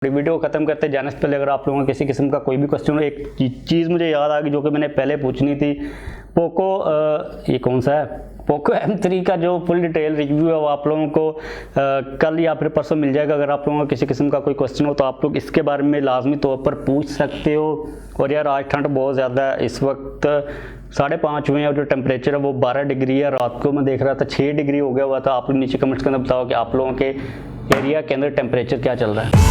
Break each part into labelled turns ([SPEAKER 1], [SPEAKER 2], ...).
[SPEAKER 1] Video खत्म करते जाने से पहले अगर आप लोगों को किसी किस्म का कोई भी क्वेश्चन हो, एक चीज़ मुझे याद आ गई जो कि मैंने पहले पूछनी थी। पोको ये कौन सा है, पोको M3 का जो फुल डिटेल रिव्यू है वो आप लोगों को कल या फिर परसों मिल जाएगा। अगर आप लोगों को किसी किस्म का कोई क्वेश्चन हो तो आप लोग इसके बारे में लाजमी तौर पर पूछ सकते हो। और यार आज ठंड बहुत ज़्यादा है, इस वक्त 5:30 हुए हैं और जो टेम्परेचर है वो 12 डिग्री है। रात को मैं देख रहा था 6 डिग्री हो गया हुआ था। आप लोग नीचे कमेंट्स के अंदर बताओ कि आप लोगों के एरिया के अंदर टेम्परेचर क्या चल रहा है।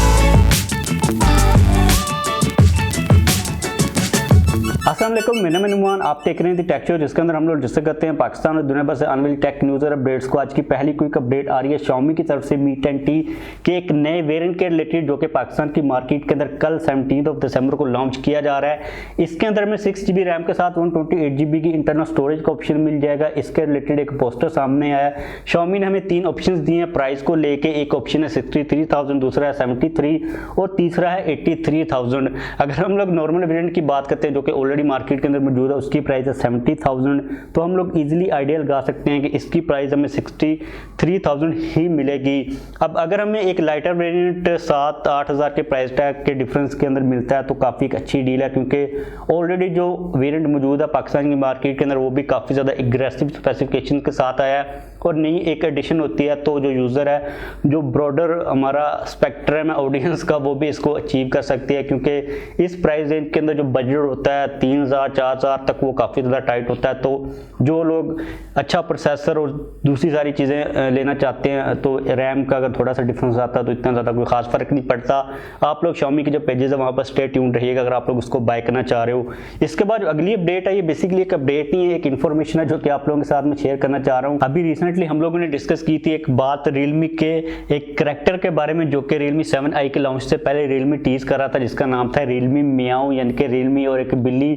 [SPEAKER 1] अस्सलाम वालेकुम, मेरा नाम नुमान, आप देख रहे हैं TechHoz, जिसके अंदर हम लोग डिस्कस करते हैं पाकिस्तान और दुनिया भर से आने वाली टेक न्यूज़ और अपडेट्स को। आज की पहली क्विक अपडेट आ रही है Xiaomi की तरफ से Mi 10T के एक नए वेरिएंट के रिलेटेड, जो कि पाकिस्तान की मार्केट के अंदर कल 17 दिसंबर को लॉन्च किया जा रहा है। इसके अंदर में 6GB रैम के साथ 128GB की इंटरनल स्टोरेज का ऑप्शन मिल जाएगा। इसके रिलेटेड एक पोस्टर सामने आया। Xiaomi ने हमें 3 ऑप्शन दिए हैं प्राइस को लेके। एक ऑप्शन है 63,000, दूसरा है 73 और तीसरा है 83,000। अगर हम लोग नॉर्मल वेरिएंट की बात करते हैं जो कि ऑलरेडी मार्केट के अंदर मौजूद है, उसकी प्राइस है 70,000, तो हम लोग इजीली आइडिया लगा सकते हैं कि इसकी प्राइस हमें 63,000 ही मिलेगी। अब अगर हमें एक लाइटर वेरिएंट 7-8 हज़ार के प्राइस टैग के डिफरेंस के अंदर मिलता है तो काफ़ी एक अच्छी डील है, क्योंकि ऑलरेडी जो वेरिएंट मौजूद है पाकिस्तान की मार्केट के अंदर वो भी काफ़ी ज़्यादा एग्रेसिव स्पेसिफिकेशन के साथ आया है। और नई एक एडिशन होती है तो जो यूज़र है, जो ब्रॉडर हमारा स्पेक्ट्रम है ऑडियंस का, वो भी इसको अचीव कर सकती है, क्योंकि इस प्राइस रेंज के अंदर जो बजट होता है 3,000-4,000 तक वो काफ़ी ज़्यादा टाइट होता है। तो जो लोग अच्छा प्रोसेसर और दूसरी सारी चीज़ें लेना चाहते हैं तो रैम का अगर थोड़ा सा डिफरेंस आता है तो इतना ज़्यादा कोई खास फ़र्क नहीं पड़ता। आप लोग Xiaomi के जो पेजेस है वहाँ पर स्टे ट्यून्ड रहिएगा अगर आप लोग उसको बाय करना चाह रहे हो। इसके बाद जो अगली अपडेट है, ये बेसिकली एक अपडेट नहीं है, एक इन्फॉर्मेशन है जो कि आप लोगों के साथ में शेयर करना चाह रहा हूँ। अभी रिसेंटली हम लोगों ने डिस्कस की थी एक बात Realme के एक करैक्टर के बारे में, जो कि Realme 7i के लॉन्च से पहले Realme टीज कर रहा था, जिसका नाम था Realmeow, यानी कि Realme और एक बिल्ली।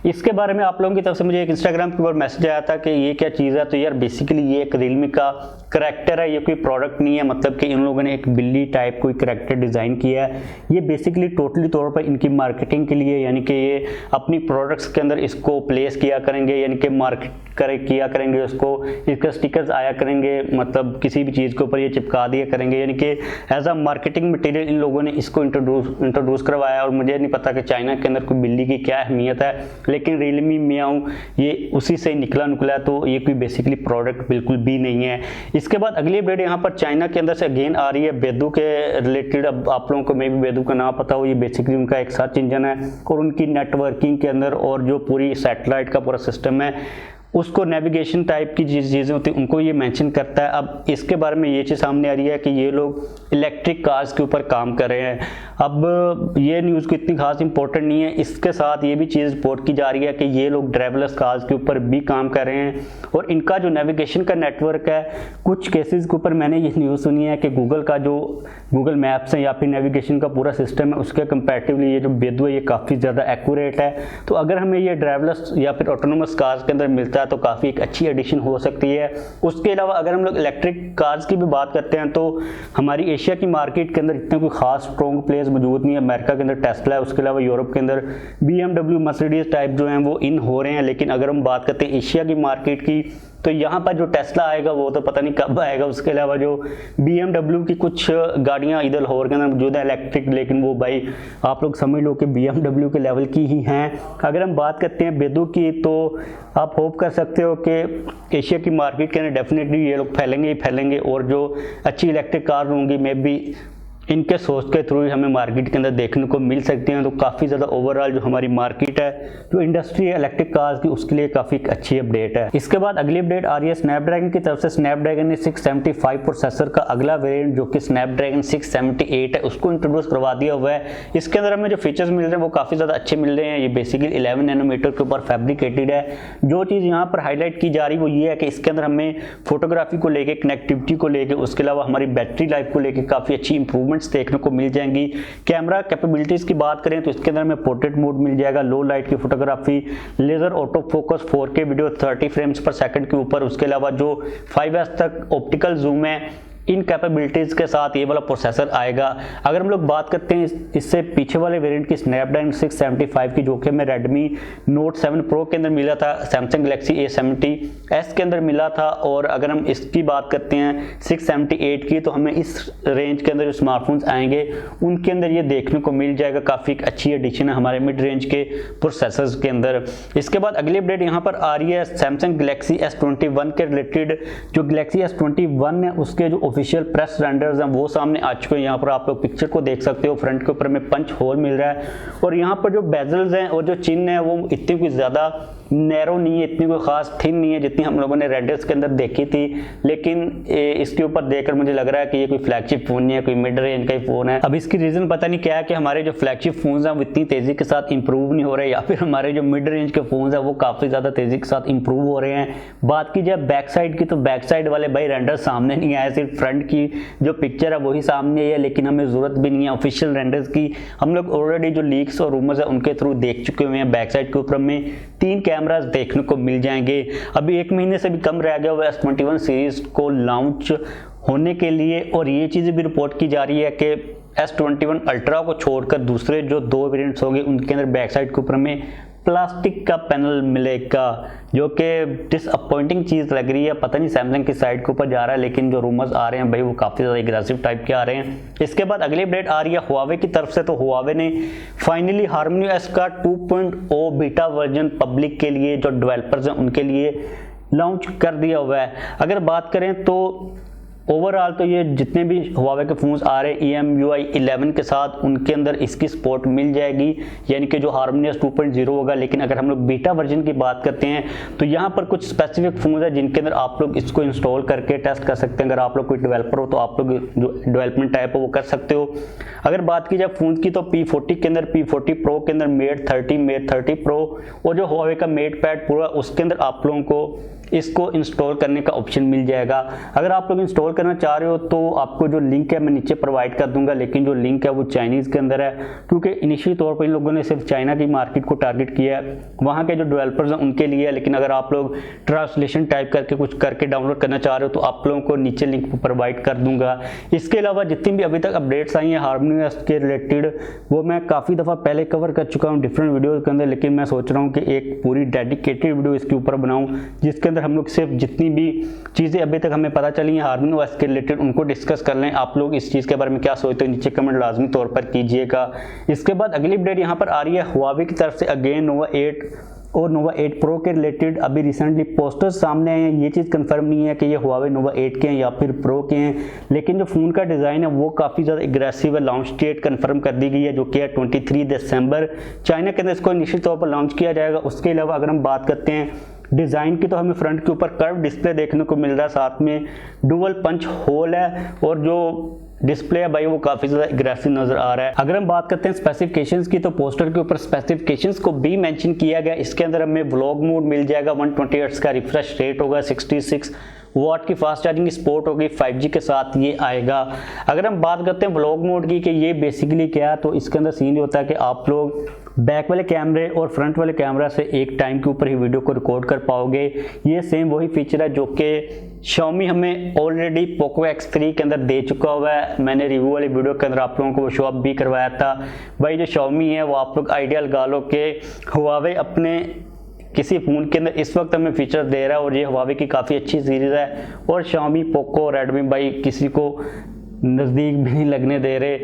[SPEAKER 1] इसके बारे में आप लोगों की तरफ से मुझे एक इंस्टाग्राम के ऊपर मैसेज आया था कि ये क्या चीज़ है। तो यार बेसिकली ये एक Realme का करैक्टर है, ये कोई प्रोडक्ट नहीं है। मतलब कि इन लोगों ने एक बिल्ली टाइप कोई करैक्टर डिज़ाइन किया है। ये बेसिकली टोटली तौर पर इनकी मार्केटिंग के लिए, यानी कि ये अपनी प्रोडक्ट्स के अंदर इसको प्लेस किया करेंगे, यानी कि मार्केट किया करेंगे उसको। इसके स्टिकर्स आया करेंगे, मतलब किसी भी चीज़ के ऊपर ये चिपका दिया करेंगे, यानी कि एज अ मार्केटिंग मटेरियल इन लोगों ने इसको इंट्रोड्यूस करवाया। और मुझे नहीं पता कि चाइना के अंदर कोई बिल्ली की क्या अहमियत है, लेकिन Realmeow ये उसी से निकला है, तो ये कोई बेसिकली प्रोडक्ट बिल्कुल भी नहीं है। इसके बाद अगली अपडेट यहाँ पर चाइना के अंदर से अगेन आ रही है बेदू के रिलेटेड। अब आप लोगों को मे भी बेदू का नाम पता हो, ये बेसिकली उनका एक सर्च इंजन है और उनकी नेटवर्किंग के अंदर और जो पूरी सैटेलाइट का पूरा सिस्टम है उसको नेविगेशन टाइप की चीज़ें होती हैं उनको ये मेंशन करता है। अब इसके बारे में ये चीज़ सामने आ रही है कि ये लोग इलेक्ट्रिक कार्स के ऊपर काम कर रहे हैं। अब ये न्यूज़ को इतनी खास इंपॉर्टेंट नहीं है, इसके साथ ये भी चीज़ रिपोर्ट की जा रही है कि ये लोग ड्राइवरलेस कार्स के ऊपर भी काम कर रहे हैं। और इनका जो नेविगेशन का नेटवर्क है, कुछ केसेस के ऊपर मैंने ये न्यूज़ सुनी है कि गूगल का जो गूगल मैप्स है या फिर नेविगेशन का पूरा सिस्टम है उसके कंपैरेटिवली ये जो बेदू है ये काफ़ी ज़्यादा एक्यूरेट है। तो अगर हमें ये ड्राइवरलेस या फिर ऑटोनोमस कार्स के अंदर मिलता है तो काफ़ी एक अच्छी एडिशन हो सकती है। उसके अलावा अगर हम लोग इलेक्ट्रिक कार्स की भी बात करते हैं तो हमारी एशिया की मार्केट के अंदर इतना कोई खास स्ट्रॉन्ग प्लेयर्स मौजूद नहीं है। अमेरिका के अंदर टेस्ला है, उसके अलावा यूरोप के अंदर BMW, मर्सिडीज टाइप जो हैं वो इन हो रहे हैं। लेकिन अगर हम बात करते हैं एशिया की मार्केट की तो यहाँ पर जो टेस्ला आएगा वो तो पता नहीं कब आएगा। उसके अलावा जो BMW की कुछ गाड़ियाँ इधर लाहौर के अंदर मौजूद है इलेक्ट्रिक, लेकिन वो भाई आप लोग समझ लो कि BMW के लेवल की ही हैं। अगर हम बात करते हैं बेदू की तो आप होप कर सकते हो कि एशिया की मार्केट के अंदर डेफिनेटली ये लोग फैलेंगे ही फैलेंगे और जो अच्छी इलेक्ट्रिक कार होंगी मे बी इनके सोच के थ्रू ही हमें मार्केट के अंदर देखने को मिल सकती हैं। तो काफ़ी ज़्यादा ओवरऑल जो हमारी मार्केट है, जो इंडस्ट्री है इलेक्ट्रिक कार्स की, उसके लिए काफ़ी अच्छी अपडेट है। इसके बाद अगली अपडेट आ रही है स्नैपड्रैगन की तरफ से। स्नैपड्रैगन ने 675 प्रोसेसर का अगला वेरिएंट जो कि स्नैपड्रैगन 678 है उसको इंट्रोड्यूस करवा दिया हुआ है। इसके अंदर हमें जो फीचर्स मिल रहे हैं वो काफ़ी ज़्यादा अच्छे मिल रहे हैं। ये बेसिकली 11 नैनोमीटर के ऊपर फैब्रिकेटेड है। जो चीज़ यहाँ पर हाईलाइट की जा रही है वो ये है कि इसके अंदर हमें फोटोग्राफी को लेकर, कनेक्टिविटी को लेकर, उसके अलावा हमारी बैटरी लाइफ को लेकर काफ़ी अच्छी इंप्रूवमेंट्स देखने को मिल जाएंगी। कैमरा कैपेबिलिटीज की बात करें तो इसके अंदर हमें पोर्ट्रेट मोड मिल जाएगा, लो लाइट की photography, laser auto focus, 4K video 30 frames per second के ऊपर। उसके अलावा जो 5S तक ऑप्टिकल जूम है इन कैपेबिलिटीज़ के साथ ये वाला प्रोसेसर आएगा। अगर हम लोग बात करते हैं इससे पीछे वाले वेरिएंट की स्नैपड्रैगन 675 की, जो कि हमें Redmi Note 7 Pro के अंदर मिला था, Samsung Galaxy A70s के अंदर मिला था, और अगर हम इसकी बात करते हैं 678 की, तो हमें इस रेंज के अंदर जो स्मार्टफोन्स आएंगे उनके अंदर ये देखने को मिल जाएगा। काफ़ी एक अच्छी एडिशन है हमारे मिड रेंज के प्रोसेसर्स के अंदर। इसके बाद अगली अपडेट यहाँ पर आ रही है Samsung Galaxy S21 के रिलेटेड। जो Galaxy S21 है उसके जो ऑफिशियल प्रेस रेंडर्स हैं वो सामने आ चुके हैं। यहाँ पर आप लोग पिक्चर को देख सकते हो, फ्रंट के ऊपर में पंच होल मिल रहा है, और यहाँ पर जो बेजल्स हैं और जो चिन्ह है वो इतनी कोई ज़्यादा नैरो नहीं है, इतनी कोई खास थिन नहीं है जितनी हम लोगों ने रेंडर्स के अंदर देखी थी। लेकिन इसके ऊपर देखकर मुझे लग रहा है कि ये कोई फ्लैगशिप फोन नहीं है, कोई मिड रेंज का ही फोन है। अब इसकी रीजन पता नहीं क्या है कि हमारे जो फ्लैगशिप फोन हैं वो इतनी तेजी के साथ इंप्रूव नहीं हो रहे, या फिर हमारे जो मिड रेंज के फोन हैं वो काफी ज्यादा तेजी के साथ इंप्रूव हो रहे हैं। बात की जाए बैक साइड की, तो बैक साइड वाले भाई रेंडर सामने नहीं आए, सिर्फ फ्रंट की जो पिक्चर है वही सामने है, लेकिन हमें जरूरत भी नहीं है ऑफिशियल रेंडर्स की। हम लोग ऑलरेडी जो लीक्स और रूमर्स है उनके थ्रू देख चुके हुए हैं। बैक साइड के ऊपर में 3 कैमरास देखने को मिल जाएंगे। अभी 1 महीने से भी कम रह गया हुआ S21 सीरीज को लॉन्च होने के लिए, और ये चीज़ भी रिपोर्ट की जा रही है कि S21 अल्ट्रा को छोड़कर दूसरे जो 2 वेरिएंट्स होंगे उनके अंदर बैक साइड के ऊपर में प्लास्टिक का पैनल मिलेगा, जो कि डिसअपॉइंटिंग चीज़ लग रही है। पता नहीं सैमसंग की साइड के ऊपर जा रहा है, लेकिन जो रूमर्स आ रहे हैं भाई वो काफ़ी ज़्यादा एग्रेसिव टाइप के आ रहे हैं। इसके बाद अगली अपडेट आ रही है Huawei की तरफ से। तो Huawei ने फाइनली Realmeow का 2.0 बीटा वर्जन पब्लिक के लिए जो डेवलपर्स हैं उनके लिए लॉन्च कर दिया हुआ है। अगर बात करें तो ओवरऑल तो ये जितने भी Huawei के फ़ोन्स आ रहे हैं EMUI 11 के साथ उनके अंदर इसकी सपोर्ट मिल जाएगी, यानी कि जो Harmony 2.0 होगा। लेकिन अगर हम लोग बीटा वर्जन की बात करते हैं तो यहाँ पर कुछ स्पेसिफिक फ़ोन्स हैं जिनके अंदर आप लोग इसको इंस्टॉल करके टेस्ट कर सकते हैं। अगर आप लोग कोई डेवलपर हो तो आप लोग जो डेवलपमेंट टाइप हो वो कर सकते हो। अगर बात की जाए फ़ोन की तो P40 के अंदर, P40 Pro के अंदर, Mate 30, Mate 30 Pro और जो Huawei का Mate Pad Pro उसके अंदर आप लोगों को इसको इंस्टॉल करने का ऑप्शन मिल जाएगा। अगर आप लोग इंस्टॉल करना चाह रहे हो तो आपको जो लिंक है मैं नीचे प्रोवाइड कर दूंगा, लेकिन जो लिंक है वो चाइनीज़ के अंदर है, क्योंकि इनिशियल तौर पर इन लोगों ने सिर्फ चाइना की मार्केट को टारगेट किया है, वहाँ के जो डेवलपर्स हैं उनके लिए। लेकिन अगर आप लोग ट्रांसलेशन टाइप करके कुछ करके डाउनलोड करना चाह रहे हो तो आप लोगों को नीचे लिंक प्रोवाइड कर दूंगा। इसके अलावा जितनी भी अभी तक अपडेट्स आई हैं Harmony के रिलेटेड वो मैं काफ़ी दफ़ा पहले कवर कर चुका हूँ डिफरेंट वीडियोज़ के अंदर, लेकिन मैं सोच रहा हूँ कि एक पूरी डेडिकेटेड वीडियो इसके ऊपर बनाऊँ जिसके अंदर हम लोग सिर्फ जितनी भी चीज़ें अभी तक हमें पता चली हैं Harmony के रिलेटेड उनको डिस्कस कर लें। आप लोग इस चीज़ के बारे में क्या सोचते हो नीचे कमेंट लाजमी तौर पर कीजिएगा। इसके बाद अगली अपडेट यहाँ पर आ रही है Huawei की तरफ से अगेन Nova 8 और Nova 8 Pro के रिलेटेड। अभी रिसेंटली पोस्टर्स सामने आए हैं, ये चीज़ कंफर्म नहीं है कि ये Huawei Nova 8 के हैं या फिर Pro के हैं, लेकिन जो फ़ोन का डिज़ाइन है वो काफ़ी ज़्यादा एग्रेसिव है। लॉन्च डेट कंफर्म कर दी गई है जो कि है 23 दिसंबर। चाइना के अंदर इसको निश्चित तौर पर लॉन्च किया जाएगा। उसके अलावा अगर हम बात करते हैं डिज़ाइन की तो हमें फ्रंट के ऊपर कर्व डिस्प्ले देखने को मिल रहा है, साथ में डुअल पंच होल है और जो डिस्प्ले है भाई वो काफ़ी ज़्यादा एग्रेसिव नज़र आ रहा है। अगर हम बात करते हैं स्पेसिफिकेशंस की तो पोस्टर के ऊपर स्पेसिफिकेशंस को भी मेंशन किया गया। इसके अंदर हमें व्लॉग मोड मिल जाएगा, 120 हर्ट्ज का रिफ्रेश रेट होगा, 66 वाट की फास्ट चार्जिंग सपोर्ट होगी, 5G के साथ ये आएगा। अगर हम बात करते हैं व्लॉग मोड की कि ये बेसिकली क्या है, तो इसके अंदर सीन होता है कि आप लोग बैक वाले कैमरे और फ्रंट वाले कैमरा से एक टाइम के ऊपर ही वीडियो को रिकॉर्ड कर पाओगे। ये सेम वही फीचर है जो कि Xiaomi हमें ऑलरेडी Poco X3 के अंदर दे चुका हुआ है। मैंने रिव्यू वाली वीडियो के अंदर आप लोगों को वो शो अप भी करवाया था। भाई जो Xiaomi है वो आप लोग आइडिया लगा लो कि Huawei अपने किसी फ़ोन के अंदर इस वक्त हमें फीचर दे रहा है और ये Huawei की काफ़ी अच्छी सीरीज़ है, और Xiaomi, Poco, Redmi भाई किसी को नज़दीक भी नहीं लगने दे रहे।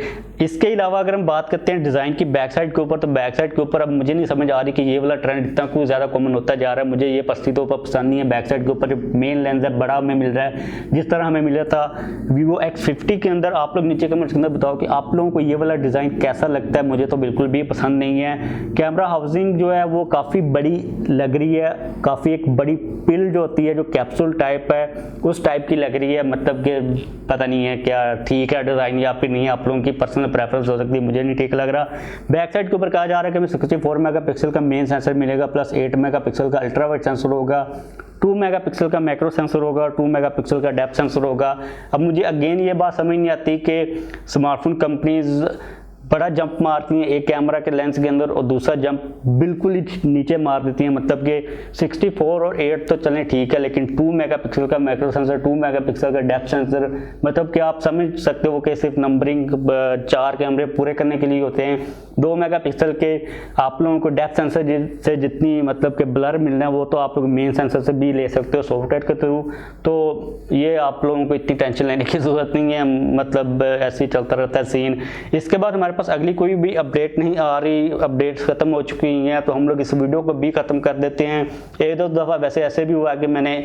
[SPEAKER 1] इसके अलावा अगर हम बात करते हैं डिज़ाइन की बैक साइड के ऊपर, तो बैक साइड के ऊपर अब मुझे नहीं समझ आ रही कि ये वाला ट्रेंड इतना कुछ ज़्यादा कॉमन होता जा रहा है। मुझे ये पर्सनली तौर पर पसंद नहीं है। बैक साइड के ऊपर जो मेन लेंस है बड़ा हमें मिल रहा है, जिस तरह हमें मिला था Vivo X50 के अंदर। आप लोग नीचे कमेंट्स के अंदर बताओ कि आप लोगों को ये वाला डिज़ाइन कैसा लगता है। मुझे तो बिल्कुल भी पसंद नहीं है। कैमरा हाउसिंग जो है वो काफ़ी बड़ी लग रही है, काफ़ी एक बड़ी पिल जो होती है जो कैप्सूल टाइप है उस टाइप की लग रही है। मतलब कि पता नहीं है क्या ठीक है डिज़ाइन या फिर नहीं, आप लोगों की पर्सनल प्रेफरेंस हो सकती है, मुझे नहीं ठीक लग रहा। बैक साइड के ऊपर कहा जा रहा है कि हमें 64 मेगापिक्सल का मेन सेंसर मिलेगा, प्लस 8 मेगापिक्सल का अल्ट्रा वाइड सेंसर होगा, 2 मेगापिक्सल का मैक्रो सेंसर होगा, 2 मेगापिक्सल का डेप्थ सेंसर होगा। अब मुझे अगेन ये बात समझ नहीं आती कि स्मार्टफोन कंपनीज बड़ा जंप मारती हैं एक कैमरा के लेंस के अंदर, और दूसरा जंप बिल्कुल ही नीचे मार देती हैं। मतलब कि 64 और 8 तो चलें ठीक है, लेकिन 2 मेगापिक्सल का मैक्रो सेंसर, 2 मेगापिक्सल का डेप्थ सेंसर, मतलब कि आप समझ सकते हो कि सिर्फ नंबरिंग 4 कैमरे पूरे करने के लिए होते हैं। 2 मेगापिक्सल के आप लोगों को डेप्थ सेंसर से जितनी मतलब कि ब्लर मिलना है वो तो आप लोग मेन सेंसर से भी ले सकते हो सॉफ्टवेयर के थ्रू। तो ये आप लोगों को इतनी टेंशन लेने की ज़रूरत नहीं है, मतलब ऐसे ही चलता रहता है सीन। इसके बाद हमारे पास अगली कोई भी अपडेट नहीं आ रही, अपडेट्स ख़त्म हो चुकी हैं, तो हम लोग इस वीडियो को भी ख़त्म कर देते हैं। एक दो दफ़ा वैसे ऐसे भी हुआ कि मैंने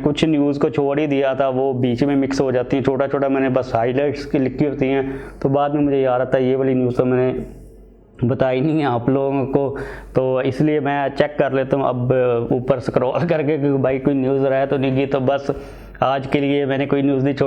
[SPEAKER 1] कुछ न्यूज़ को छोड़ ही दिया था, वो बीच में मिक्स हो जाती हैं, छोटा छोटा मैंने बस हाईलाइट्स की लिखी होती हैं, तो बाद में मुझे याद आता है ये वाली न्यूज़ तो मैंने बताई नहीं है आप लोगों को, तो इसलिए मैं चेक कर लेता हूँ अब ऊपर स्क्रॉल करके कि भाई कोई न्यूज़ रहा है तो नहीं की। तो बस आज के लिए मैंने कोई न्यूज़ नहीं छोड़ी।